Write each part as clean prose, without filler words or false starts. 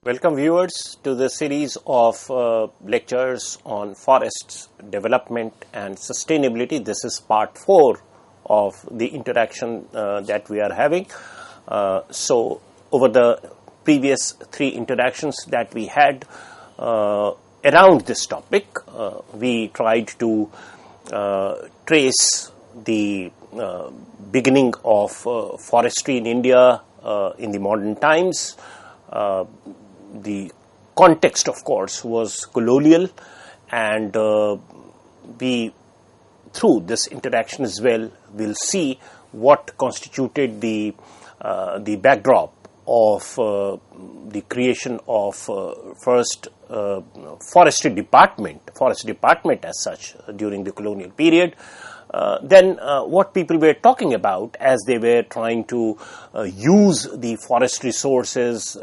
Welcome viewers to the series of lectures on forests, development and sustainability. This is part 4 of the interaction that we are having. So over the previous 3 interactions that we had around this topic, we tried to trace the beginning of forestry in India in the modern times. The context, of course, was colonial, and we, through this interaction as well, will see what constituted the backdrop of the creation of first forest department as such during the colonial period. Then what people were talking about as they were trying to use the forest resources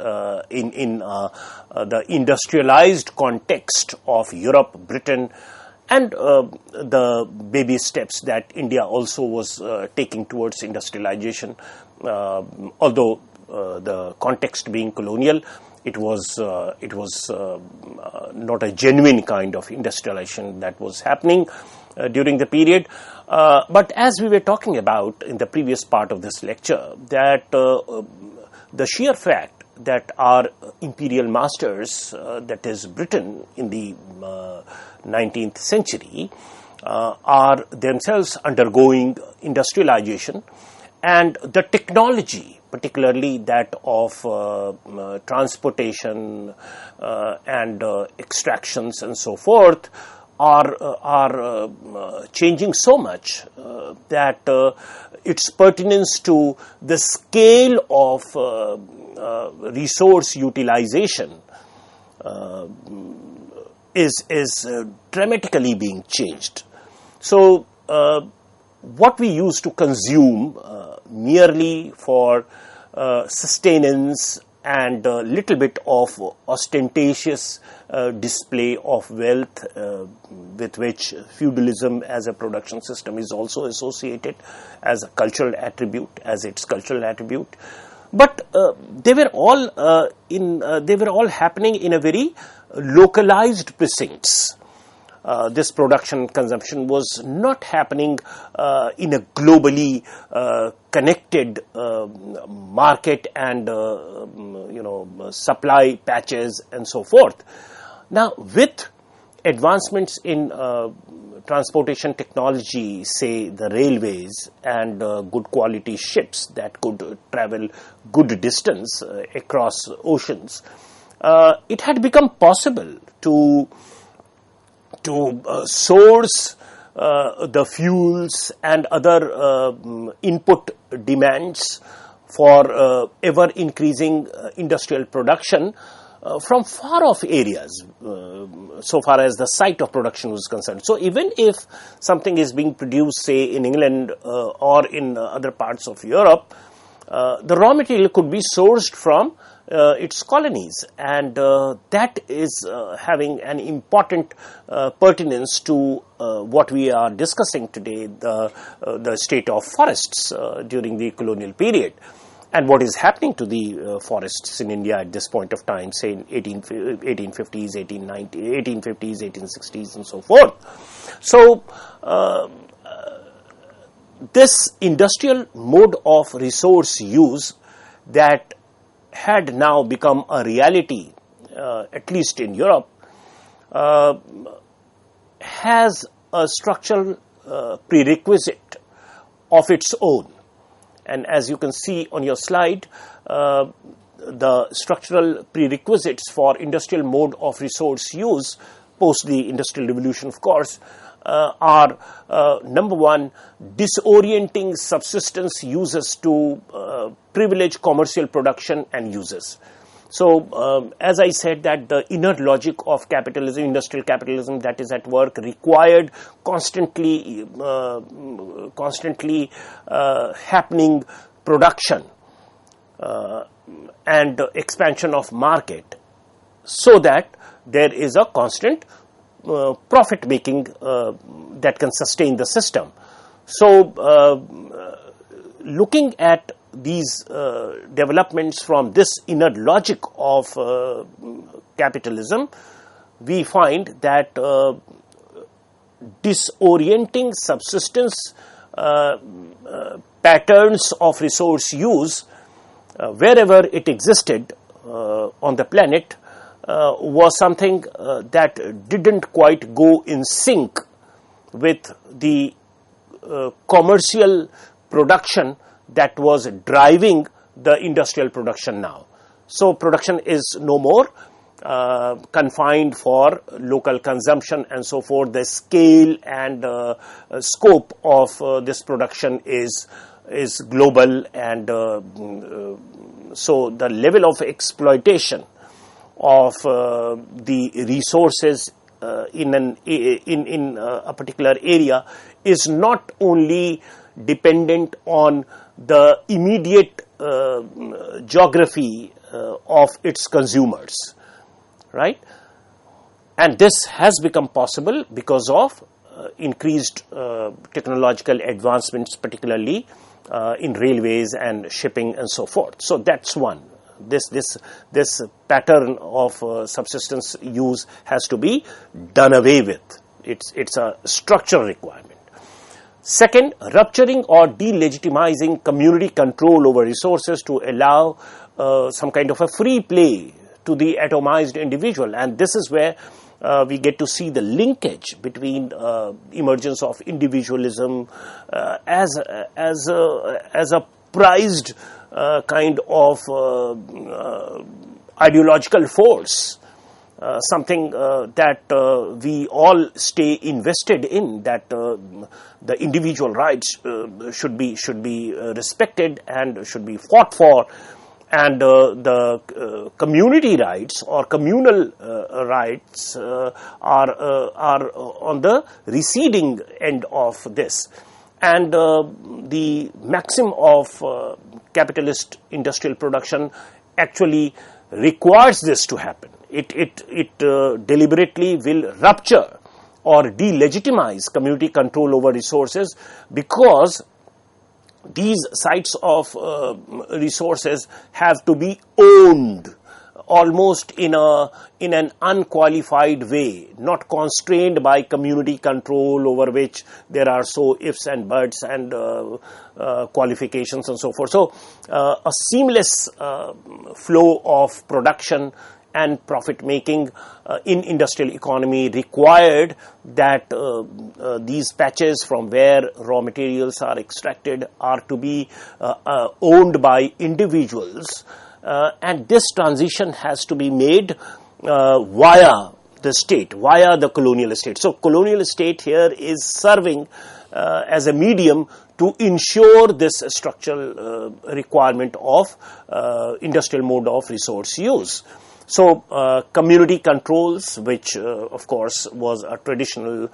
in the industrialized context of Europe, Britain, and the baby steps that India also was taking towards industrialization. Although the context being colonial, it was not a genuine kind of industrialization that was happening during the period. But as we were talking about in the previous part of this lecture, that the sheer fact that our imperial masters, that is Britain in the 19th century, are themselves undergoing industrialization, and the technology, particularly that of transportation and extractions and so forth, are changing so much that its pertinence to the scale of resource utilization is dramatically being changed. So what we used to consume merely for sustenance and a little bit of ostentatious display of wealth with which feudalism as a production system is also associated as a cultural attribute, as its cultural attribute. But they were all happening in a very localized precincts. This production consumption was not happening in a globally connected market and supply patches and so forth. Now, with advancements in transportation technology, say the railways and good quality ships that could travel good distance across oceans, it had become possible to source the fuels and other input demands for ever increasing industrial production from far off areas, so far as the site of production was concerned. So even if something is being produced, say in England or in other parts of Europe, the raw material could be sourced from its colonies, and that is having an important pertinence to what we are discussing today, the state of forests during the colonial period, and what is happening to the forests in India at this point of time, say in 1850s, 1850s, 1860s, and so forth. So this industrial mode of resource use that had now become a reality, at least in Europe, has a structural prerequisite of its own. And as you can see on your slide, the structural prerequisites for industrial mode of resource use post the Industrial Revolution, of course, are number one, disorienting subsistence uses to privilege commercial production and uses. So, as I said, that the inner logic of capitalism, industrial capitalism that is at work, required constantly happening production and expansion of market, so that there is a constant profit making that can sustain the system. So, looking at these developments from this inner logic of capitalism, we find that disorienting subsistence patterns of resource use wherever it existed on the planet was something that didn't quite go in sync with the commercial production that was driving the industrial production now. So production is no more confined for local consumption and so forth. The scale and scope of this production is global, and so the level of exploitation of the resources in a particular area is not only dependent on the immediate geography of its consumers, right? And this has become possible because of increased technological advancements, particularly in railways and shipping and so forth. So that's one. This pattern of subsistence use has to be done away with. It's a structural requirement. Second, rupturing or delegitimizing community control over resources to allow some kind of a free play to the atomized individual. And this is where we get to see the linkage between emergence of individualism as a prized kind of ideological force, something that we all stay invested in, that the individual rights should be respected and should be fought for, and the community rights or communal rights are on the receding end of this. And the maxim of capitalist industrial production actually requires this to happen. It deliberately will rupture or delegitimize community control over resources, because these sites of resources have to be owned almost in an unqualified way, not constrained by community control over which there are so ifs and buts and qualifications and so forth. So a seamless flow of production and profit making in industrial economy required that these patches from where raw materials are extracted are to be owned by individuals, and this transition has to be made via the state, via the colonial state. So colonial state here is serving as a medium to ensure this structural requirement of industrial mode of resource use. So community controls, which of course was a traditional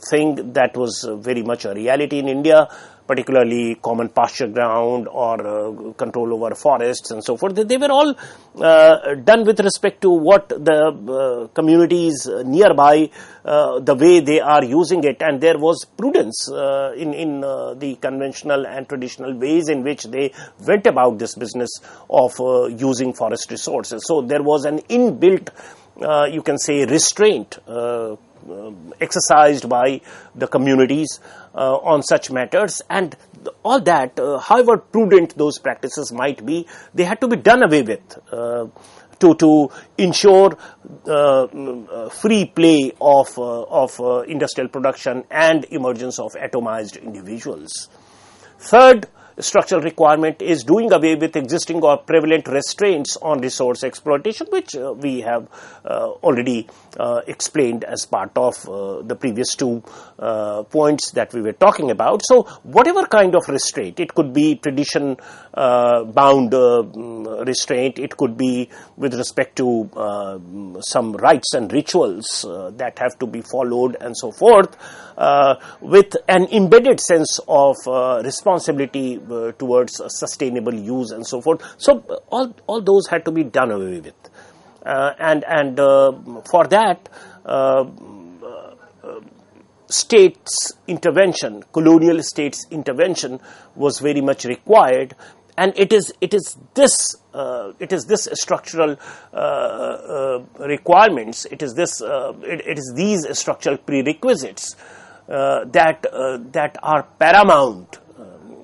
thing that was very much a reality in India, particularly common pasture ground or control over forests and so forth, they were all done with respect to what the communities nearby, the way they are using it, and there was prudence in the conventional and traditional ways in which they went about this business of using forest resources. So there was an inbuilt, you can say, restraint exercised by the communities on such matters, and all that, however prudent those practices might be, they had to be done away with to ensure free play of industrial production and emergence of atomized individuals. Third structural requirement is doing away with existing or prevalent restraints on resource exploitation, which we have already explained as part of the previous two points that we were talking about. So whatever kind of restraint, it could be tradition bound restraint, it could be with respect to some rites and rituals that have to be followed and so forth, with an embedded sense of responsibility towards sustainable use and so forth. So all those had to be done away with, and for that states intervention, colonial states intervention was very much required, and it is this structural requirements. It is these structural prerequisites that are paramount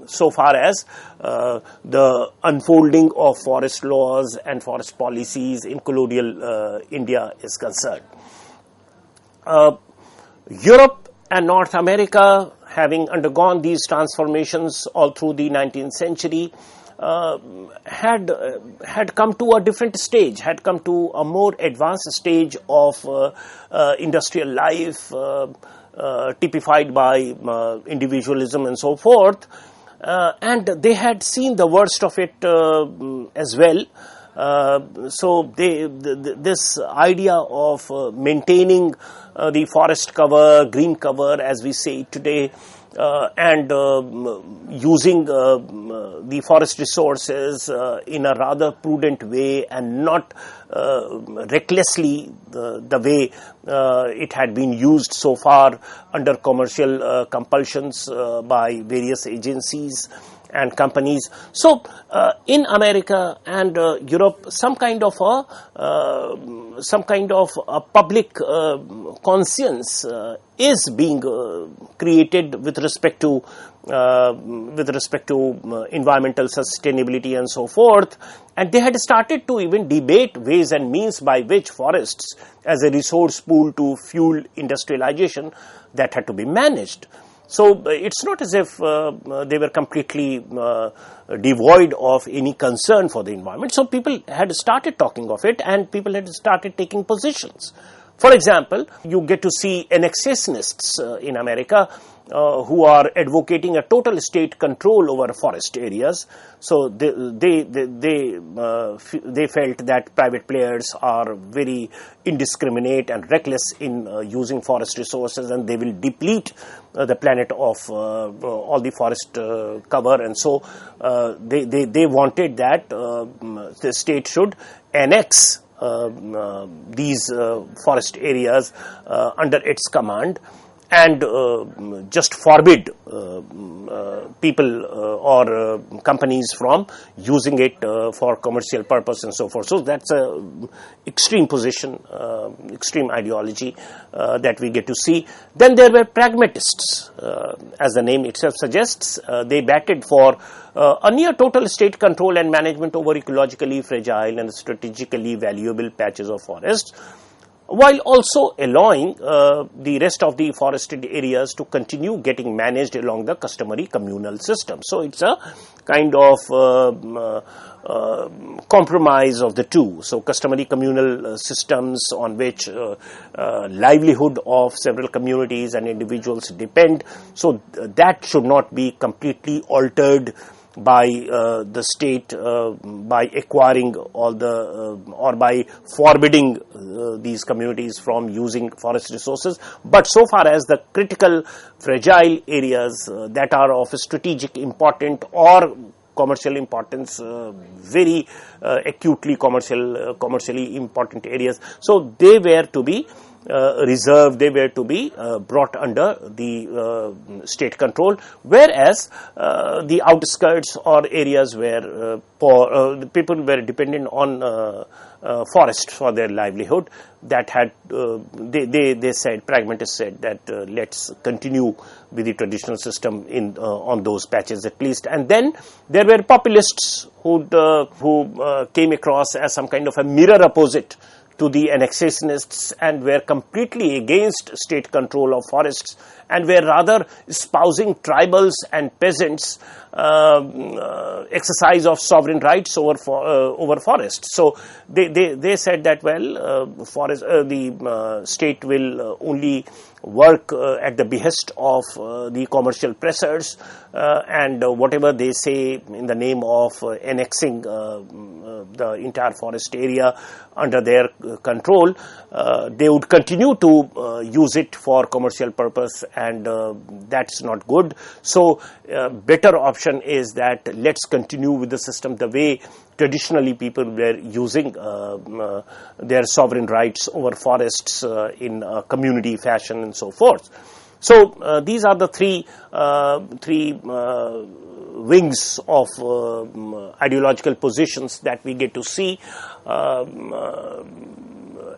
so far as the unfolding of forest laws and forest policies in colonial India is concerned. Europe and North America, having undergone these transformations all through the 19th century, had come to a different stage, had come to a more advanced stage of industrial life, typified by individualism and so forth, and they had seen the worst of it as well. So this idea of maintaining the forest cover, green cover as we say today, and using the forest resources in a rather prudent way and not recklessly the way it had been used so far under commercial compulsions by various agencies and companies. So in America and Europe, some kind of a public conscience is being created with respect to environmental sustainability and so forth, and they had started to even debate ways and means by which forests as a resource pool to fuel industrialization that had to be managed. So it's not as if they were completely devoid of any concern for the environment. So people had started talking of it, and people had started taking positions. For example, you get to see annexationists in America who are advocating a total state control over forest areas. So they felt that private players are very indiscriminate and reckless in using forest resources, and they will deplete the planet of all the forest cover. And so they wanted that the state should annex these forest areas under its command, and just forbid people or companies from using it for commercial purpose and so forth. So that's a extreme position, extreme ideology that we get to see. Then there were pragmatists, as the name itself suggests. They batted for a near total state control and management over ecologically fragile and strategically valuable patches of forests, while also allowing the rest of the forested areas to continue getting managed along the customary communal system. So it's a kind of compromise of the two. So customary communal systems on which livelihood of several communities and individuals depend, so that should not be completely altered by the state by acquiring all the or by forbidding these communities from using forest resources. But so far as the critical fragile areas that are of strategic importance or commercial importance, very acutely commercially important areas, so they were to be reserved, they were to be brought under the state control, whereas the outskirts or areas where people were dependent on forest for their livelihood, that had they said, pragmatists said that let's continue with the traditional system in on those patches at least. And then there were populists who came across as some kind of a mirror opposite to the annexationists and were completely against state control of forests and were rather espousing tribals and peasants exercise of sovereign rights over forests. So they said that, well, the state will only work at the behest of the commercial pressures, and whatever they say in the name of annexing the entire forest area under their control, they would continue to use it for commercial purpose, and that's not good. So better option is that let's continue with the system the way traditionally people were using their sovereign rights over forests in a community fashion and so forth. So these are the three wings of ideological positions that we get to see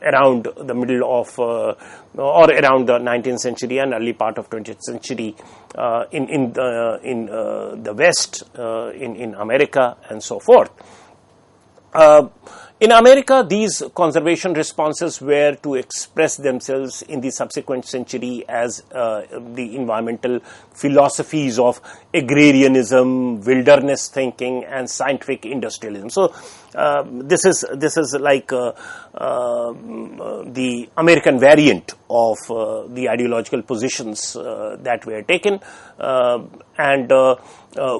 around the middle of or around the 19th century and early part of 20th century in the West, in America, and so forth. In America, these conservation responses were to express themselves in the subsequent century as the environmental philosophies of agrarianism, wilderness thinking, and scientific industrialism. So this is like the American variant of the ideological positions that were taken, and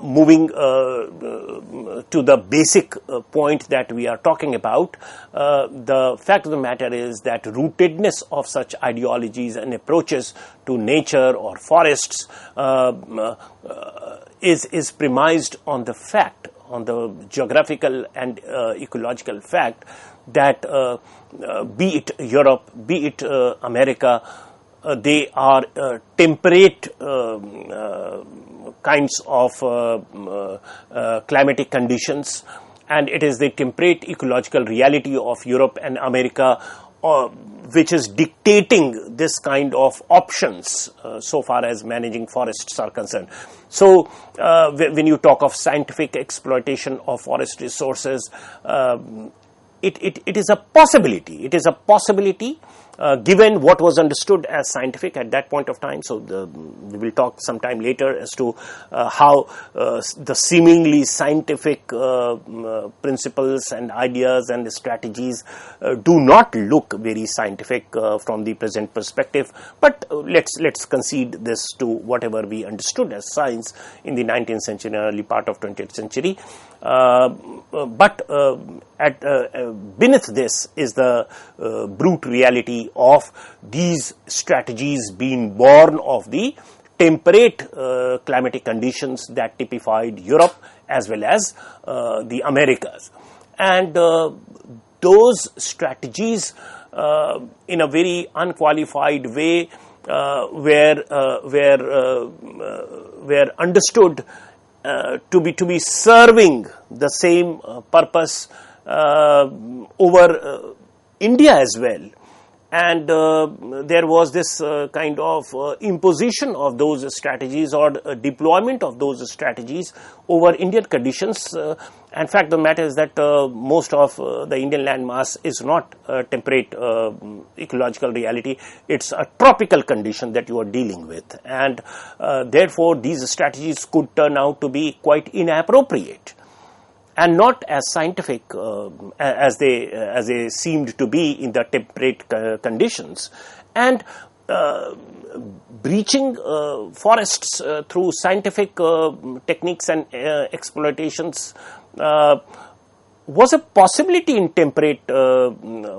moving to the basic point that we are talking about. The fact of the matter is that rootedness of such ideologies and approaches to nature or forests is premised on the fact, on the geographical and ecological fact that be it Europe, be it America, they are temperate kinds of climatic conditions, and it is the temperate ecological reality of Europe and America which is dictating this kind of options so far as managing forests are concerned. So when you talk of scientific exploitation of forest resources, it is a possibility. It is a possibility given what was understood as scientific at that point of time. So we will talk sometime later as to how the seemingly scientific principles and ideas and strategies do not look very scientific from the present perspective. But let's concede this to whatever we understood as science in the 19th century and early part of 20th century. But beneath this is the brute reality of these strategies being born of the temperate climatic conditions that typified Europe as well as the Americas. And those strategies in a very unqualified way were understood to be serving the same purpose over India as well. And there was this kind of imposition of those strategies or deployment of those strategies over Indian conditions. In fact, the matter is that most of the Indian landmass is not a temperate ecological reality. It's a tropical condition that you are dealing with. And therefore, these strategies could turn out to be quite inappropriate and not as scientific as they seemed to be in the temperate conditions. And breaching forests through scientific techniques and exploitations was a possibility in temperate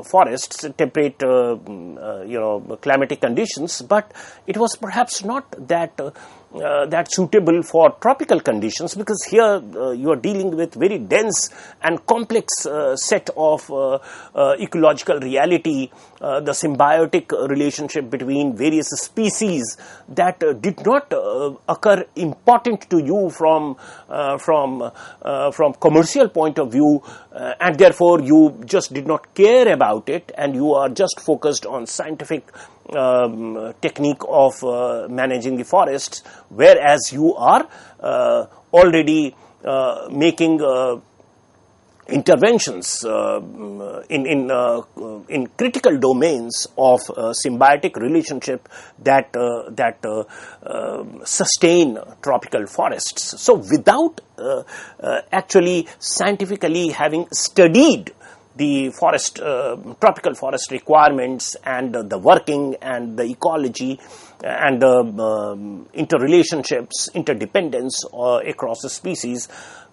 forests, temperate climatic conditions, but it was perhaps not that suitable for tropical conditions, because here you are dealing with very dense and complex set of ecological reality, the symbiotic relationship between various species that did not occur important to you from commercial point of view, and therefore you just did not care about it, and you are just focused on scientific technique of managing the forests, whereas you are already making interventions in critical domains of symbiotic relationship that sustain tropical forests. So without actually scientifically having studied the forest, tropical forest requirements and the working and the ecology and the interrelationships, interdependence across the species,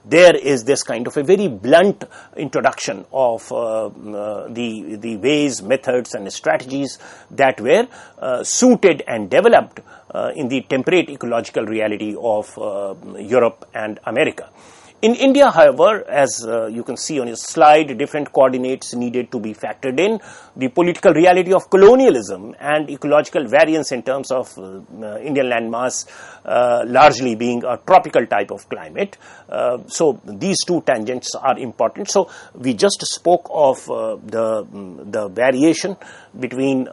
there is this kind of a very blunt introduction of the ways, methods and strategies that were suited and developed in the temperate ecological reality of Europe and America. In India, however, as you can see on your slide, different coordinates needed to be factored in. The political reality of colonialism and ecological variance in terms of Indian landmass largely being a tropical type of climate. So these two tangents are important. So we just spoke of the variation between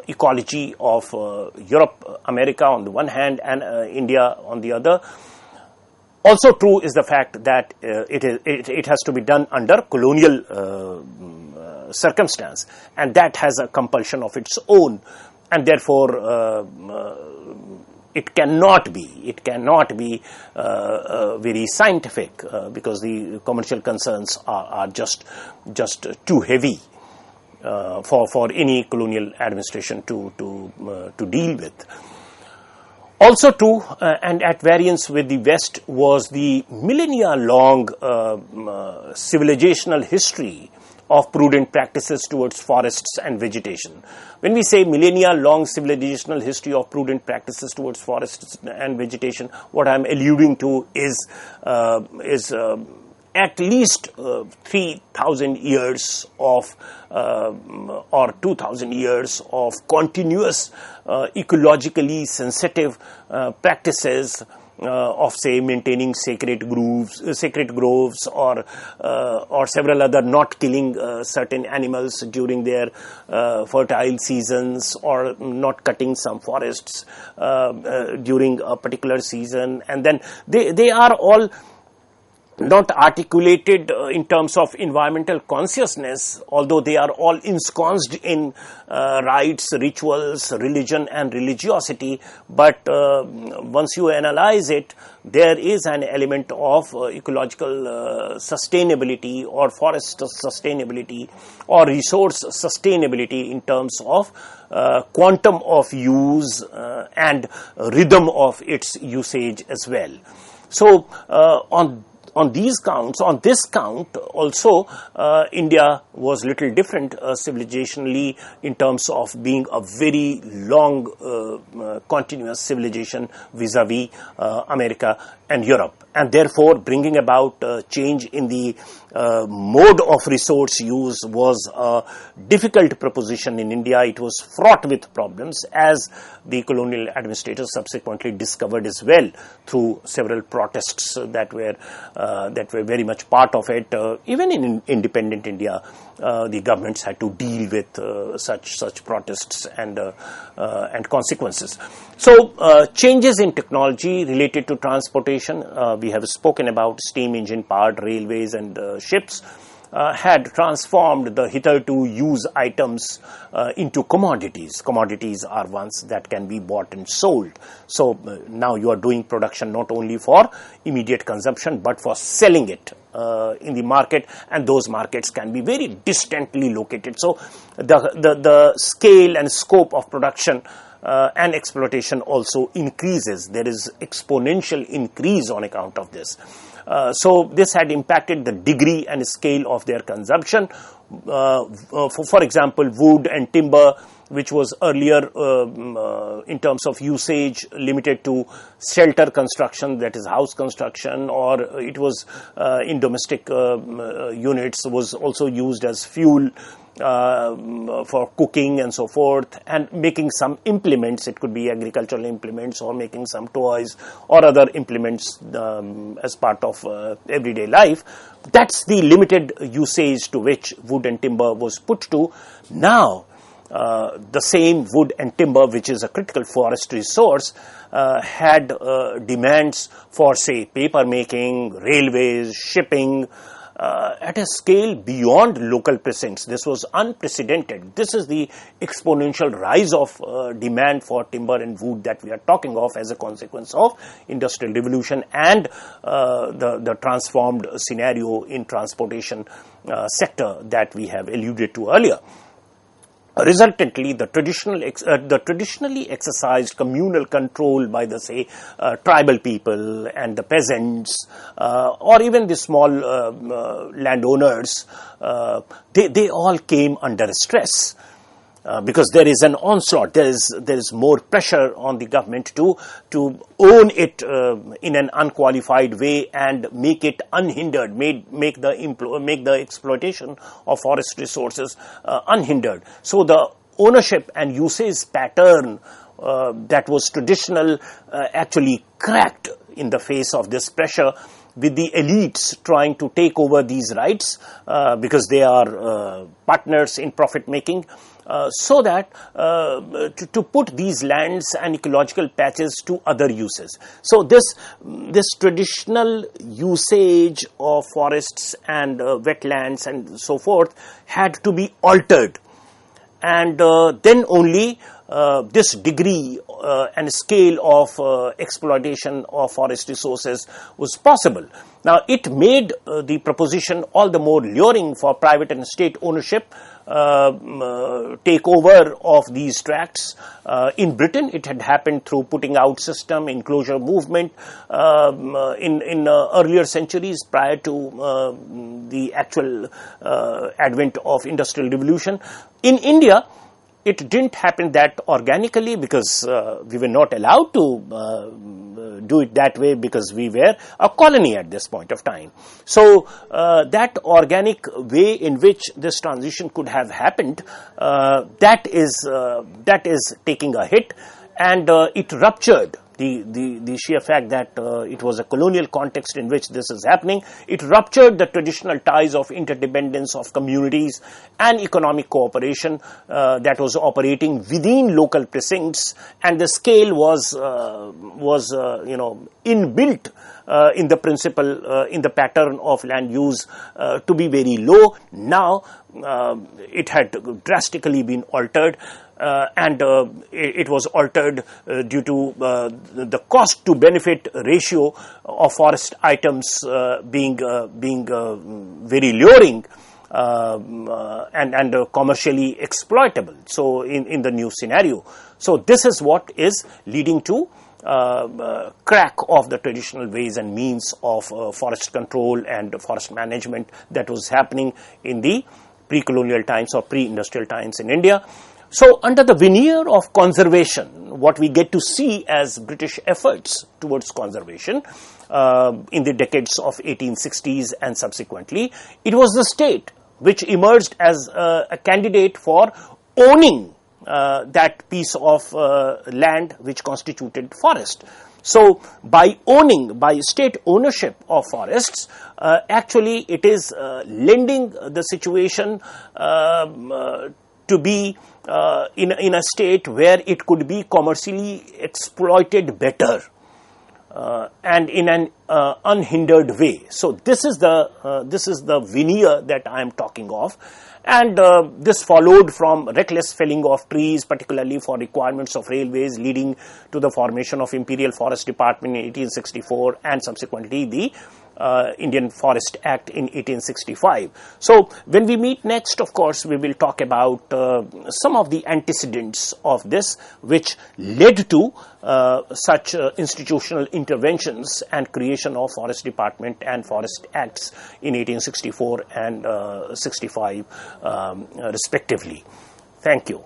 ecology of Europe, America on the one hand, and India on the other. Also true is the fact that it has to be done under colonial circumstance, and that has a compulsion of its own, and therefore it cannot be very scientific because the commercial concerns are just too heavy for any colonial administration to deal with. Also true and at variance with the West was the millennia-long civilizational history of prudent practices towards forests and vegetation. When we say millennia-long civilizational history of prudent practices towards forests and vegetation, what I am alluding to is at least 3,000 years of or 2,000 years of continuous ecologically sensitive practices of, say, maintaining sacred groves or several other, not killing certain animals during their fertile seasons, or not cutting some forests during a particular season, and then they are all not articulated in terms of environmental consciousness, although they are all ensconced in rites, rituals, religion and religiosity. But once you analyze it, there is an element of ecological sustainability or forest sustainability or resource sustainability in terms of quantum of use and rhythm of its usage as well. So on this count also, India was little different civilizationally in terms of being a very long continuous civilization vis-a-vis America and Europe, and therefore bringing about change in the mode of resource use was a difficult proposition in India. It was fraught with problems, as the colonial administrators subsequently discovered as well through several protests that were very much part of it. Even in independent India, the governments had to deal with such protests and consequences. So changes in technology related to transportation, we have spoken about steam engine powered railways and ships, had transformed the hitherto used items into commodities. Commodities are ones that can be bought and sold. So now you are doing production not only for immediate consumption but for selling it in the market, and those markets can be very distantly located. So the scale and scope of production and exploitation also increases. There is exponential increase on account of this. So this had impacted the degree and scale of their consumption. For example, wood and timber, which was earlier in terms of usage limited to shelter construction, that is house construction, or it was in domestic units, was also used as fuel for cooking and so forth, and making some implements. It could be agricultural implements or making some toys or other implements as part of everyday life. That's the limited usage to which wood and timber was put to. Now the same wood and timber, which is a critical forest resource, had demands for, say, paper making, railways, shipping, at a scale beyond local precincts. This was unprecedented. This is the exponential rise of demand for timber and wood that we are talking of as a consequence of industrial revolution and the transformed scenario in transportation sector that we have alluded to earlier. Resultantly, the traditionally exercised communal control by the, say, tribal people and the peasants, or even the small landowners, they all came under stress. because there is an onslaught, there is more pressure on the government to own it in an unqualified way and make it unhindered, make the exploitation of forest resources unhindered. So the ownership and usage pattern that was traditional actually cracked in the face of this pressure, with the elites trying to take over these rights because they are partners in profit making, so that to put these lands and ecological patches to other uses. So this traditional usage of forests and wetlands and so forth had to be altered, and then only this degree and scale of exploitation of forest resources was possible. Now, it made the proposition all the more luring for private and state ownership, takeover of these tracts. In Britain, it had happened through putting out system, enclosure movement in earlier centuries prior to the actual advent of Industrial Revolution. In India, it didn't happen that organically because we were not allowed to do it that way because we were a colony at this point of time. So that organic way in which this transition could have happened, that is taking a hit, and it ruptured. The sheer fact that it was a colonial context in which this is happening, it ruptured the traditional ties of interdependence of communities and economic cooperation that was operating within local precincts, and the scale was inbuilt in the principle, in the pattern of land use to be very low. Now it had drastically been altered. And it was altered due to the cost to benefit ratio of forest items being very luring and commercially exploitable. So in the new scenario, so this is what is leading to crack of the traditional ways and means of forest control and forest management that was happening in the pre-colonial times or pre-industrial times in India. So under the veneer of conservation, what we get to see as British efforts towards conservation in the decades of 1860s and subsequently, it was the state which emerged as a candidate for owning that piece of land which constituted forest. So by state ownership of forests, actually it is lending the situation to be in a state where it could be commercially exploited better and in an unhindered way. So this is the veneer that I am talking of, and this followed from reckless felling of trees, particularly for requirements of railways, leading to the formation of Imperial Forest Department in 1864 and subsequently the Indian Forest Act in 1865. So when we meet next, of course, we will talk about some of the antecedents of this which led to such institutional interventions and creation of Forest Department and Forest Acts in 1864 and 65 respectively. Thank you.